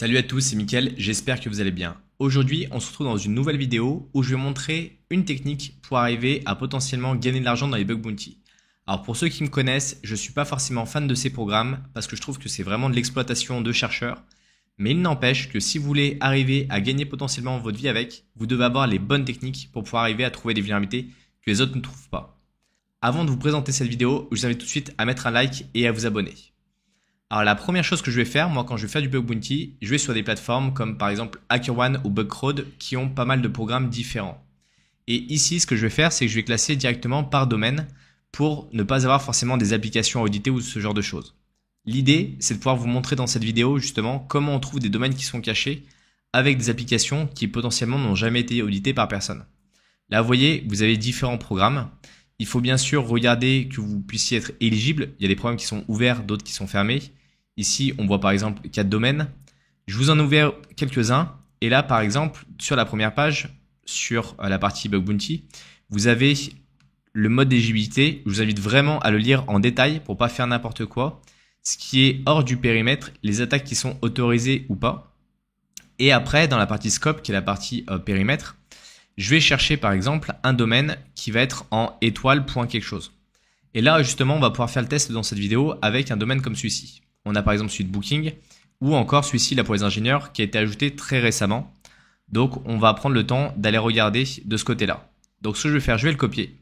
Salut à tous, c'est Mickaël, j'espère que vous allez bien. Aujourd'hui, on se retrouve dans une nouvelle vidéo où je vais montrer une technique pour arriver à potentiellement gagner de l'argent dans les bug bounty. Alors pour ceux qui me connaissent, je ne suis pas forcément fan de ces programmes parce que je trouve que c'est vraiment de l'exploitation de chercheurs. Mais il n'empêche que si vous voulez arriver à gagner potentiellement votre vie avec, vous devez avoir les bonnes techniques pour pouvoir arriver à trouver des vulnérabilités que les autres ne trouvent pas. Avant de vous présenter cette vidéo, je vous invite tout de suite à mettre un like et à vous abonner. Alors la première chose que je vais faire, moi quand je vais faire du bug bounty, je vais sur des plateformes comme par exemple HackerOne ou Bugcrowd qui ont pas mal de programmes différents. Et ici ce que je vais faire, c'est que je vais classer directement par domaine pour ne pas avoir forcément des applications à auditer ou ce genre de choses. L'idée, c'est de pouvoir vous montrer dans cette vidéo justement comment on trouve des domaines qui sont cachés avec des applications qui potentiellement n'ont jamais été auditées par personne. Là vous voyez, vous avez différents programmes. Il faut bien sûr regarder que vous puissiez être éligible. Il y a des programmes qui sont ouverts, d'autres qui sont fermés. Ici, on voit par exemple 4 domaines. Je vous en ai ouvert quelques-uns. Et là, par exemple, sur la première page, sur la partie Bug Bounty, vous avez le mode d'éligibilité. Je vous invite vraiment à le lire en détail pour pas faire n'importe quoi. Ce qui est hors du périmètre, les attaques qui sont autorisées ou pas. Et après, dans la partie scope, qui est la partie périmètre, je vais chercher par exemple un domaine qui va être en étoile point quelque chose. Et là, justement, on va pouvoir faire le test dans cette vidéo avec un domaine comme celui-ci. On a par exemple celui de Booking ou encore celui-ci là pour les ingénieurs qui a été ajouté très récemment. Donc on va prendre le temps d'aller regarder de ce côté-là. Donc ce que je vais faire, je vais le copier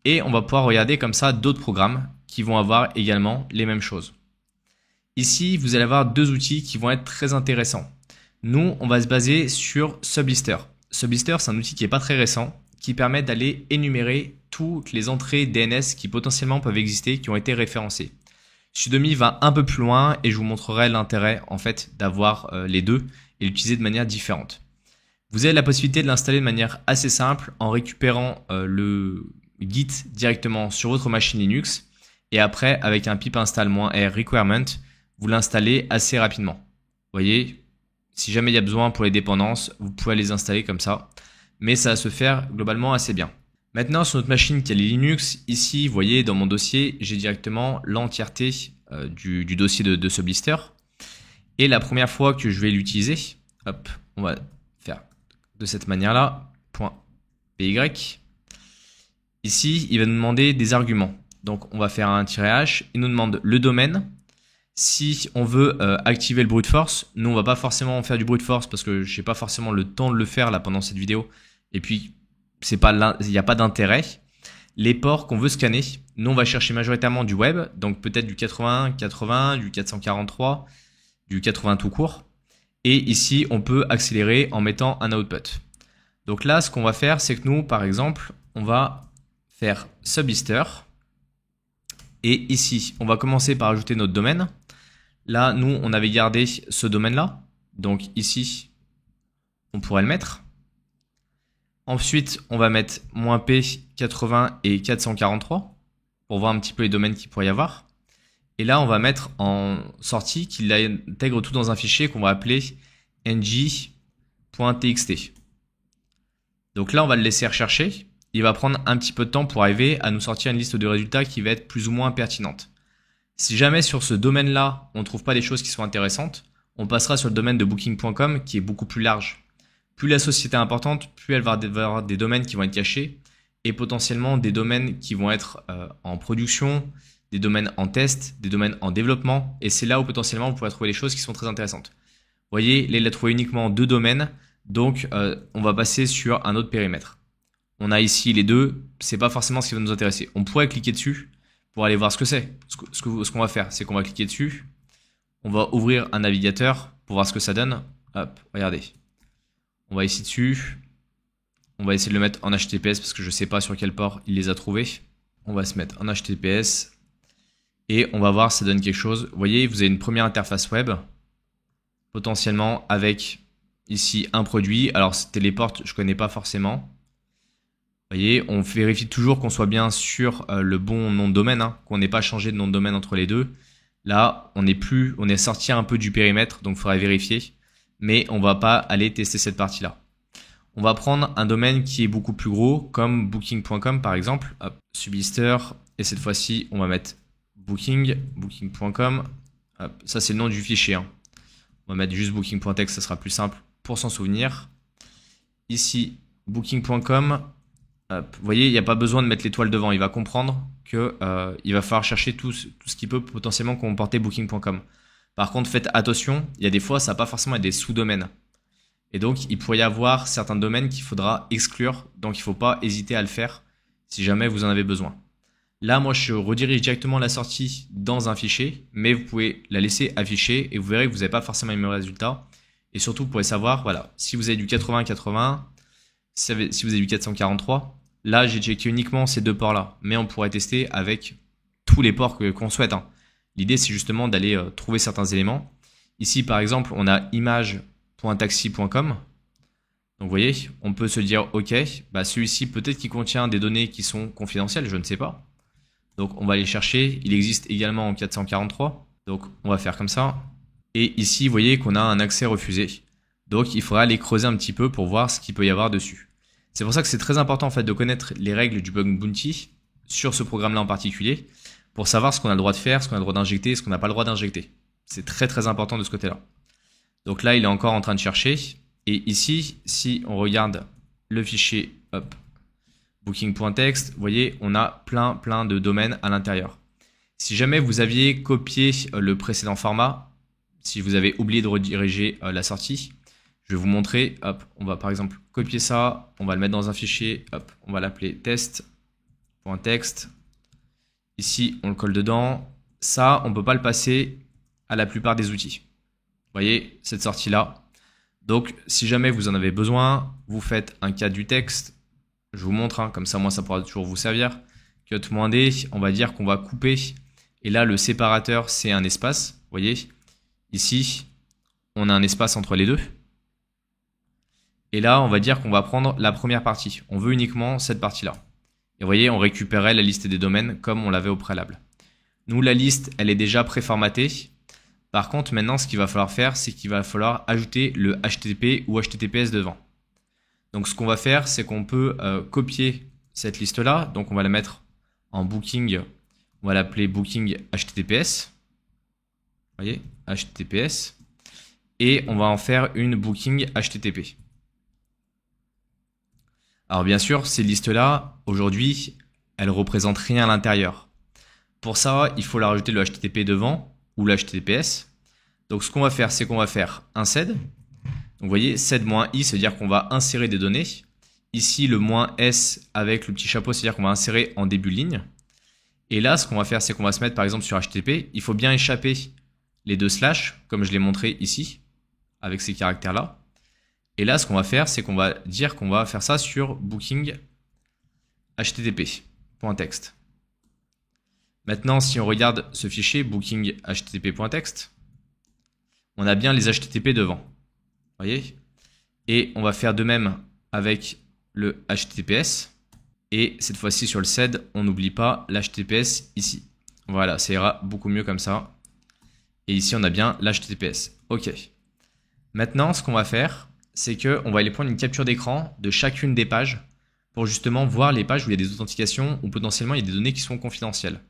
et on va pouvoir regarder comme ça d'autres programmes qui vont avoir également les mêmes choses. Ici, vous allez avoir deux outils qui vont être très intéressants. Nous, on va se baser sur Sublister. Sublister, c'est un outil qui n'est pas très récent qui permet d'aller énumérer toutes les entrées DNS qui potentiellement peuvent exister, qui ont été référencées. Sudomi va un peu plus loin et je vous montrerai l'intérêt en fait d'avoir les deux et l'utiliser de manière différente. Vous avez la possibilité de l'installer de manière assez simple en récupérant le Git directement sur votre machine Linux et après avec un pip install-r requirement, vous l'installez assez rapidement. Vous voyez, si jamais il y a besoin pour les dépendances, vous pouvez les installer comme ça, mais ça va se faire globalement assez bien. Maintenant, sur notre machine qui a les Linux, ici, vous voyez, dans mon dossier, j'ai directement l'entièreté du dossier de Sublister. Et la première fois que je vais l'utiliser, hop, on va faire de cette manière-là, .py. Ici, il va nous demander des arguments. Donc, on va faire un -h. Il nous demande le domaine. Si on veut activer le brute force, nous, on va pas forcément faire du brute force parce que je n'ai pas forcément le temps de le faire là pendant cette vidéo. Et puis, il n'y a pas d'intérêt. Les ports qu'on veut scanner, nous on va chercher majoritairement du web, donc peut-être du 80, 80, du 443, du 80 tout court. Et ici, on peut accélérer en mettant un output. Donc là, ce qu'on va faire, c'est que nous, par exemple, on va faire Sublister. Et ici, on va commencer par ajouter notre domaine. Là, nous, on avait gardé ce domaine-là. Donc ici, on pourrait le mettre. Ensuite, on va mettre -p 80 et 443 pour voir un petit peu les domaines qu'il pourrait y avoir. Et là, on va mettre en sortie qu'il intègre tout dans un fichier qu'on va appeler ng.txt. Donc là, on va le laisser rechercher. Il va prendre un petit peu de temps pour arriver à nous sortir une liste de résultats qui va être plus ou moins pertinente. Si jamais sur ce domaine-là, on ne trouve pas des choses qui sont intéressantes, on passera sur le domaine de booking.com qui est beaucoup plus large. Plus la société est importante, plus elle va avoir des domaines qui vont être cachés et potentiellement des domaines qui vont être en production, des domaines en test, des domaines en développement. Et c'est là où potentiellement vous pourrez trouver des choses qui sont très intéressantes. Vous voyez, là il a trouvé uniquement deux domaines, donc on va passer sur un autre périmètre. On a ici les deux, c'est pas forcément ce qui va nous intéresser. On pourrait cliquer dessus pour aller voir ce que c'est. Ce qu'on va faire, c'est qu'on va cliquer dessus, on va ouvrir un navigateur pour voir ce que ça donne. Hop, regardez. On va ici dessus, on va essayer de le mettre en HTTPS parce que je ne sais pas sur quel port il les a trouvés. On va se mettre en HTTPS et on va voir si ça donne quelque chose. Vous voyez, vous avez une première interface web, potentiellement avec ici un produit. Alors ce téléporte, je ne connais pas forcément. Vous voyez, on vérifie toujours qu'on soit bien sur le bon nom de domaine, hein, qu'on n'ait pas changé de nom de domaine entre les deux. Là, on est sorti un peu du périmètre, donc il faudrait vérifier. Mais on va pas aller tester cette partie-là. On va prendre un domaine qui est beaucoup plus gros, comme booking.com par exemple. Hop, Sublister, et cette fois-ci, on va mettre booking.com. Ça, c'est le nom du fichier. Hein. On va mettre juste booking.text, ça sera plus simple pour s'en souvenir. Ici, booking.com. Vous voyez, il n'y a pas besoin de mettre l'étoile devant. Il va comprendre qu'il va falloir chercher tout ce qui peut potentiellement comporter booking.com. Par contre, faites attention, il y a des fois, ça va pas forcément être des sous-domaines. Et donc, il pourrait y avoir certains domaines qu'il faudra exclure. Donc, il ne faut pas hésiter à le faire si jamais vous en avez besoin. Là, moi, je redirige directement la sortie dans un fichier, mais vous pouvez la laisser afficher et vous verrez que vous n'avez pas forcément les mêmes résultats. Et surtout, vous pourrez savoir, voilà, si vous avez du 80-80, si vous avez du 443, là, j'ai checké uniquement ces deux ports-là. Mais on pourrait tester avec tous les ports qu'on souhaite. L'idée, c'est justement d'aller trouver certains éléments. Ici, par exemple, on a image.taxi.com. Donc, vous voyez, on peut se dire, OK, bah, celui-ci, peut-être qu'il contient des données qui sont confidentielles, je ne sais pas. Donc, on va aller chercher. Il existe également en 443. Donc, on va faire comme ça. Et ici, vous voyez qu'on a un accès refusé. Donc, il faudra aller creuser un petit peu pour voir ce qu'il peut y avoir dessus. C'est pour ça que c'est très important en fait de connaître les règles du bug bounty sur ce programme-là en particulier pour savoir ce qu'on a le droit de faire, ce qu'on a le droit d'injecter, ce qu'on n'a pas le droit d'injecter. C'est très très important de ce côté-là. Donc là, il est encore en train de chercher. Et ici, si on regarde le fichier booking.text, vous voyez, on a plein de domaines à l'intérieur. Si jamais vous aviez copié le précédent format, si vous avez oublié de rediriger la sortie, je vais vous montrer. Hop, on va par exemple copier ça, on va le mettre dans un fichier, hop, on va l'appeler test.text. Ici, on le colle dedans. Ça, on ne peut pas le passer à la plupart des outils. Vous voyez, cette sortie-là. Donc, si jamais vous en avez besoin, vous faites un cat du texte. Je vous montre, comme ça, moi, ça pourra toujours vous servir. Cut-D, on va dire qu'on va couper. Et là, le séparateur, c'est un espace. Vous voyez, ici, on a un espace entre les deux. Et là, on va dire qu'on va prendre la première partie. On veut uniquement cette partie-là. Et vous voyez, on récupérait la liste des domaines comme on l'avait au préalable. Nous, la liste, elle est déjà préformatée. Par contre, maintenant, ce qu'il va falloir faire, c'est qu'il va falloir ajouter le HTTP ou HTTPS devant. Donc, ce qu'on va faire, c'est qu'on peut copier cette liste-là. Donc, on va la mettre en booking. On va l'appeler booking HTTPS. Vous voyez, HTTPS. Et on va en faire une booking HTTP. Alors bien sûr, ces listes-là, aujourd'hui, elles ne représentent rien à l'intérieur. Pour ça, il faut leur ajouter le HTTP devant ou le HTTPS. Donc ce qu'on va faire, c'est qu'on va faire un sed. Donc vous voyez, sed-i, c'est-à-dire qu'on va insérer des données. Ici, le "-s avec le petit chapeau, c'est-à-dire qu'on va insérer en début de ligne. Et là, ce qu'on va faire, c'est qu'on va se mettre par exemple sur HTTP. Il faut bien échapper les deux slash, comme je l'ai montré ici, avec ces caractères-là. Et là, ce qu'on va faire, c'est qu'on va dire qu'on va faire ça sur booking http.text. Maintenant, si on regarde ce fichier booking http.text, on a bien les HTTP devant. Vous voyez? Et on va faire de même avec le HTTPS. Et cette fois-ci sur le sed, on n'oublie pas l'HTTPS ici. Voilà, ça ira beaucoup mieux comme ça. Et ici, on a bien l'HTTPS. OK. Maintenant, ce qu'on va faire, c'est qu'on va aller prendre une capture d'écran de chacune des pages pour justement voir les pages où il y a des authentifications ou potentiellement il y a des données qui sont confidentielles.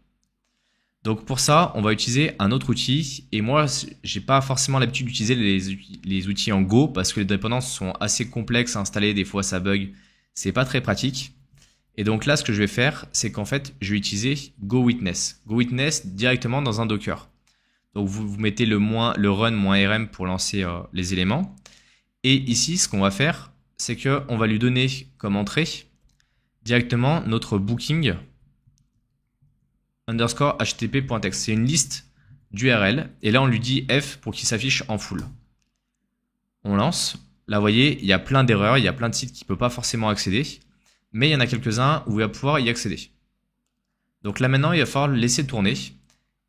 Donc pour ça, on va utiliser un autre outil. Et moi, j'ai pas forcément l'habitude d'utiliser les outils en Go parce que les dépendances sont assez complexes à installer. Des fois, ça bug. C'est pas très pratique. Et donc là, ce que je vais faire, c'est qu'en fait, je vais utiliser GoWitness. GoWitness directement dans un Docker. Donc vous mettez le run-rm pour lancer les éléments. Et ici, ce qu'on va faire, c'est qu'on va lui donner comme entrée directement notre booking underscore http.text. C'est une liste d'URL. Et là, on lui dit F pour qu'il s'affiche en full. On lance. Là, vous voyez, il y a plein d'erreurs. Il y a plein de sites qui ne peuvent pas forcément accéder. Mais il y en a quelques-uns où il va pouvoir y accéder. Donc là, maintenant, il va falloir le laisser tourner.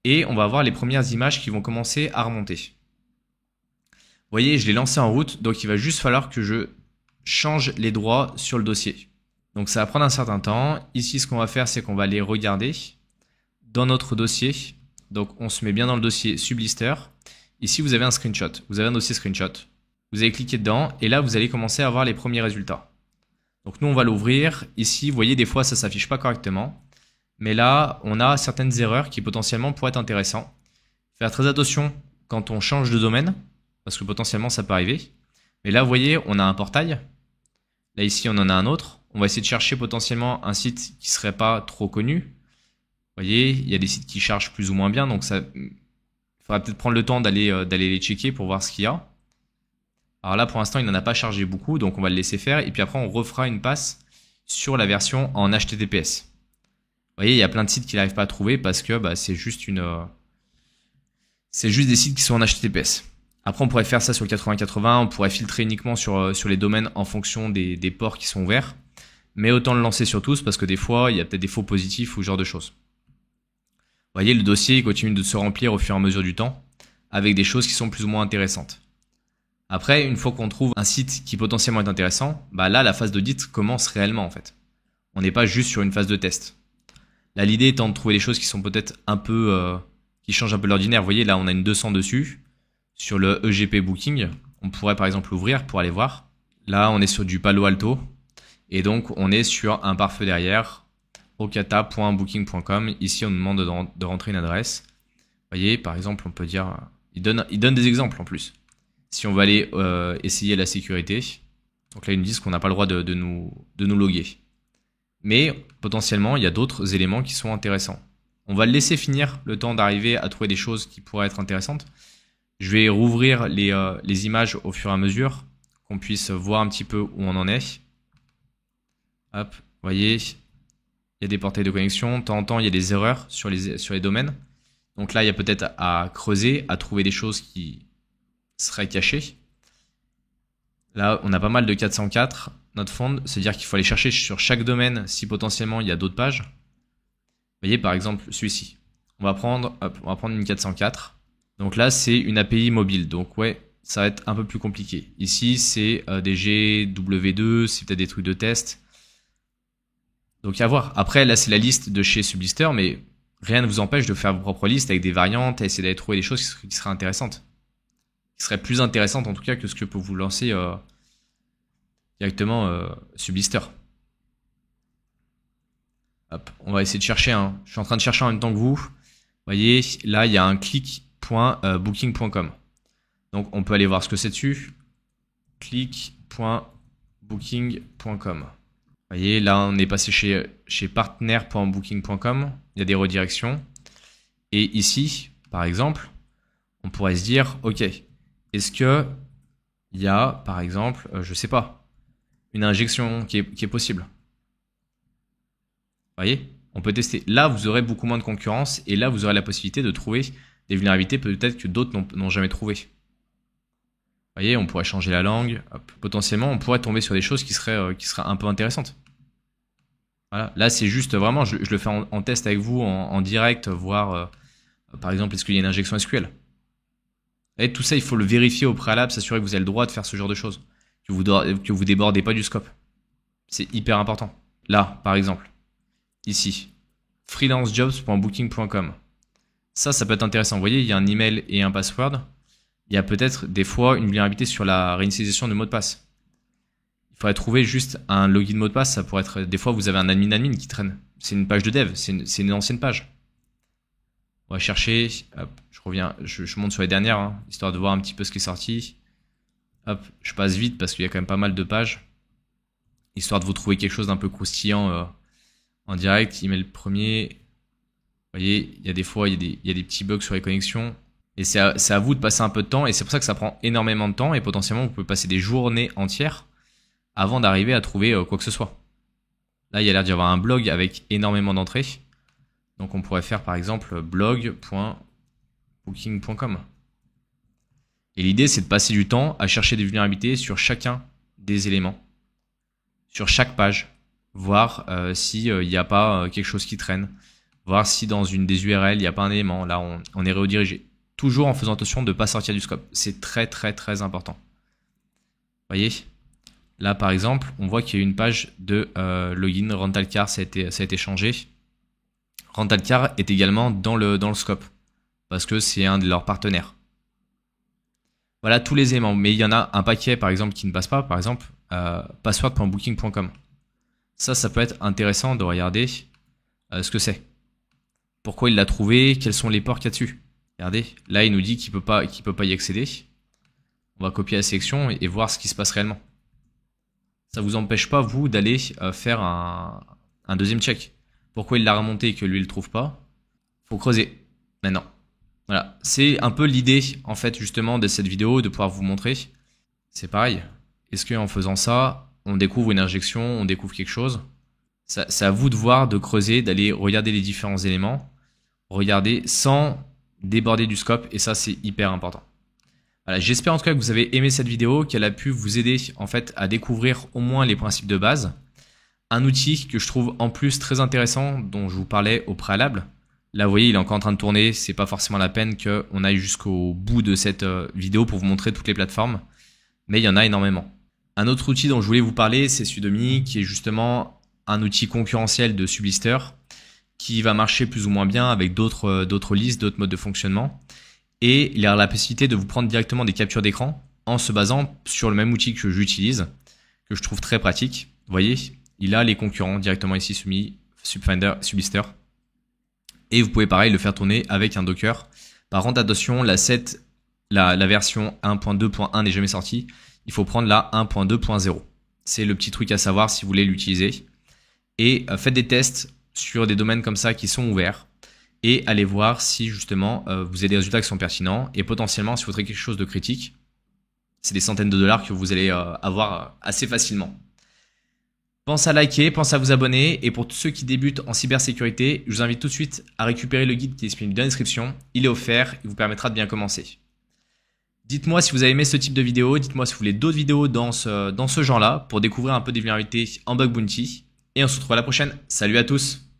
Et on va avoir les premières images qui vont commencer à remonter. Vous voyez, je l'ai lancé en route, donc il va juste falloir que je change les droits sur le dossier. Donc ça va prendre un certain temps. Ici, ce qu'on va faire, c'est qu'on va aller regarder dans notre dossier. Donc on se met bien dans le dossier Sublister. Ici, vous avez un screenshot. Vous avez un dossier screenshot. Vous allez cliquer dedans et là, vous allez commencer à voir les premiers résultats. Donc nous, on va l'ouvrir. Ici, vous voyez, des fois, ça ne s'affiche pas correctement. Mais là, on a certaines erreurs qui potentiellement pourraient être intéressantes. Faire très attention quand on change de domaine. parce que potentiellement ça peut arriver. Mais là, vous voyez, on a un portail. Là, ici, on en a un autre. On va essayer de chercher potentiellement un site qui serait pas trop connu. Vous voyez, il y a des sites qui chargent plus ou moins bien, donc ça, il faudra peut-être prendre le temps d'aller les checker pour voir ce qu'il y a. Alors là, pour l'instant, il n'en a pas chargé beaucoup, donc on va le laisser faire. Et puis après, on refera une passe sur la version en HTTPS. Vous voyez, il y a plein de sites qu'il n'arrive pas à trouver parce que c'est juste des sites qui sont en HTTPS. Après, on pourrait faire ça sur le 8080, on pourrait filtrer uniquement sur les domaines en fonction des ports qui sont ouverts. Mais autant le lancer sur tous parce que des fois, il y a peut-être des faux positifs ou ce genre de choses. Vous voyez, le dossier continue de se remplir au fur et à mesure du temps avec des choses qui sont plus ou moins intéressantes. Après, une fois qu'on trouve un site qui potentiellement est intéressant, là, la phase d'audit commence réellement en fait. On n'est pas juste sur une phase de test. Là, l'idée étant de trouver des choses qui sont peut-être un peu, qui changent un peu l'ordinaire. Vous voyez, là, on a une 200 dessus. Sur le EGP Booking, on pourrait par exemple l'ouvrir pour aller voir. Là, on est sur du Palo Alto. Et donc, on est sur un pare-feu derrière, ocata.booking.com. Ici, on nous demande de rentrer une adresse. Vous voyez, par exemple, on peut dire... Il donne des exemples en plus. Si on va aller essayer la sécurité. Donc là, ils nous disent qu'on n'a pas le droit de nous loguer. Mais potentiellement, il y a d'autres éléments qui sont intéressants. On va le laisser finir le temps d'arriver à trouver des choses qui pourraient être intéressantes. Je vais rouvrir les images au fur et à mesure, qu'on puisse voir un petit peu où on en est. Hop, vous voyez, il y a des portails de connexion. De temps en temps, il y a des erreurs sur les domaines. Donc là, il y a peut-être à creuser, à trouver des choses qui seraient cachées. Là, on a pas mal de 404, notre fond, c'est-à-dire qu'il faut aller chercher sur chaque domaine si potentiellement il y a d'autres pages. Vous voyez, par exemple, celui-ci. On va prendre une 404. Donc là, c'est une API mobile. Donc ouais, ça va être un peu plus compliqué. Ici, c'est des GW2, c'est peut-être des trucs de test. Donc à voir. Après, là, c'est la liste de chez Sublister, mais rien ne vous empêche de faire vos propres listes avec des variantes et essayer d'aller trouver des choses qui seraient intéressantes. Qui seraient plus intéressantes en tout cas que ce que peut vous lancer directement Sublister. Hop, on va essayer de chercher. Je suis en train de chercher en même temps que vous. Vous voyez, là, il y a un click.booking.com. Donc, on peut aller voir ce que c'est dessus. click.booking.com. Vous voyez, là, on est passé chez partner.booking.com. Il y a des redirections. Et ici, par exemple, on pourrait se dire, OK, est-ce que il y a, par exemple, je sais pas, une injection qui est possible? Vous voyez, on peut tester. Là, vous aurez beaucoup moins de concurrence et là, vous aurez la possibilité de trouver des vulnérabilités peut-être que d'autres n'ont jamais trouvées. Vous voyez, on pourrait changer la langue. Hop. Potentiellement, on pourrait tomber sur des choses qui seraient un peu intéressantes. Voilà. Là, c'est juste vraiment, je le fais en test avec vous, en direct, voir, par exemple, est-ce qu'il y a une injection SQL. Et tout ça, il faut le vérifier au préalable, s'assurer que vous avez le droit de faire ce genre de choses. Que vous débordez pas du scope. C'est hyper important. Là, par exemple, ici, freelancejobs.booking.com. Ça peut être intéressant. Vous voyez, il y a un email et un password. Il y a peut-être des fois une vulnérabilité sur la réinitialisation de mot de passe. Il faudrait trouver juste un login mot de passe. Ça pourrait être, des fois, vous avez un admin qui traîne. C'est une page de dev. C'est une ancienne page. On va chercher. Hop, je reviens. Je monte sur les dernières, histoire de voir un petit peu ce qui est sorti. Hop, je passe vite parce qu'il y a quand même pas mal de pages. Histoire de vous trouver quelque chose d'un peu croustillant en direct. Email premier. Vous voyez, il y a des fois, il y a des petits bugs sur les connexions. Et c'est à vous de passer un peu de temps. Et c'est pour ça que ça prend énormément de temps. Et potentiellement, vous pouvez passer des journées entières avant d'arriver à trouver quoi que ce soit. Là, il y a l'air d'y avoir un blog avec énormément d'entrées. Donc, on pourrait faire par exemple blog.booking.com. Et l'idée, c'est de passer du temps à chercher des vulnérabilités sur chacun des éléments. Sur chaque page. Voir s'il n'y a pas quelque chose qui traîne. Voir si dans une des URL, il n'y a pas un élément. Là, on est redirigé. Toujours en faisant attention de ne pas sortir du scope. C'est très, très, très important. Vous voyez ? Là, par exemple, on voit qu'il y a une page de login. Rentalcar, ça a été changé. Rentalcar est également dans le scope. Parce que c'est un de leurs partenaires. Voilà tous les éléments. Mais il y en a un paquet, par exemple, qui ne passe pas. Par exemple, password.booking.com. Ça peut être intéressant de regarder ce que c'est. Pourquoi il l'a trouvé, quels sont les ports qu'il y a dessus. Regardez, là il nous dit qu'il peut pas y accéder. On va copier la sélection et voir ce qui se passe réellement. Ça vous empêche pas, vous, d'aller faire un deuxième check. Pourquoi il l'a remonté et que lui, il le trouve pas? Faut creuser. Maintenant. Voilà. C'est un peu l'idée, en fait, justement, de cette vidéo, de pouvoir vous montrer. C'est pareil. Est-ce qu'en faisant ça, on découvre une injection, on découvre quelque chose? C'est à vous de voir, de creuser, d'aller regarder les différents éléments. Regarder sans déborder du scope. Et ça, c'est hyper important. Voilà, j'espère en tout cas que vous avez aimé cette vidéo, qu'elle a pu vous aider en fait à découvrir au moins les principes de base. Un outil que je trouve en plus très intéressant, dont je vous parlais au préalable. Là, vous voyez, il est encore en train de tourner. C'est pas forcément la peine qu'on aille jusqu'au bout de cette vidéo pour vous montrer toutes les plateformes. Mais il y en a énormément. Un autre outil dont je voulais vous parler, c'est Sudomi, qui est justement un outil concurrentiel de Sublister, qui va marcher plus ou moins bien avec d'autres listes, d'autres modes de fonctionnement. Et il a la possibilité de vous prendre directement des captures d'écran en se basant sur le même outil que j'utilise, que je trouve très pratique. Vous voyez, il a les concurrents directement ici soumis, Subfinder, Sublister. Et vous pouvez pareil le faire tourner avec un Docker. Par contre, attention, la version 1.2.1 n'est jamais sortie. Il faut prendre la 1.2.0. C'est le petit truc à savoir si vous voulez l'utiliser. Et faites des tests sur des domaines comme ça qui sont ouverts. Et allez voir si justement vous avez des résultats qui sont pertinents. Et potentiellement, si vous voudrez quelque chose de critique, c'est des centaines de dollars que vous allez avoir assez facilement. Pensez à liker, pensez à vous abonner. Et pour tous ceux qui débutent en cybersécurité, je vous invite tout de suite à récupérer le guide qui est disponible dans la description. Il est offert, il vous permettra de bien commencer. Dites-moi si vous avez aimé ce type de vidéo. Dites-moi si vous voulez d'autres vidéos dans ce genre-là pour découvrir un peu des vulnérabilités en bug bounty. Et on se retrouve à la prochaine. Salut à tous!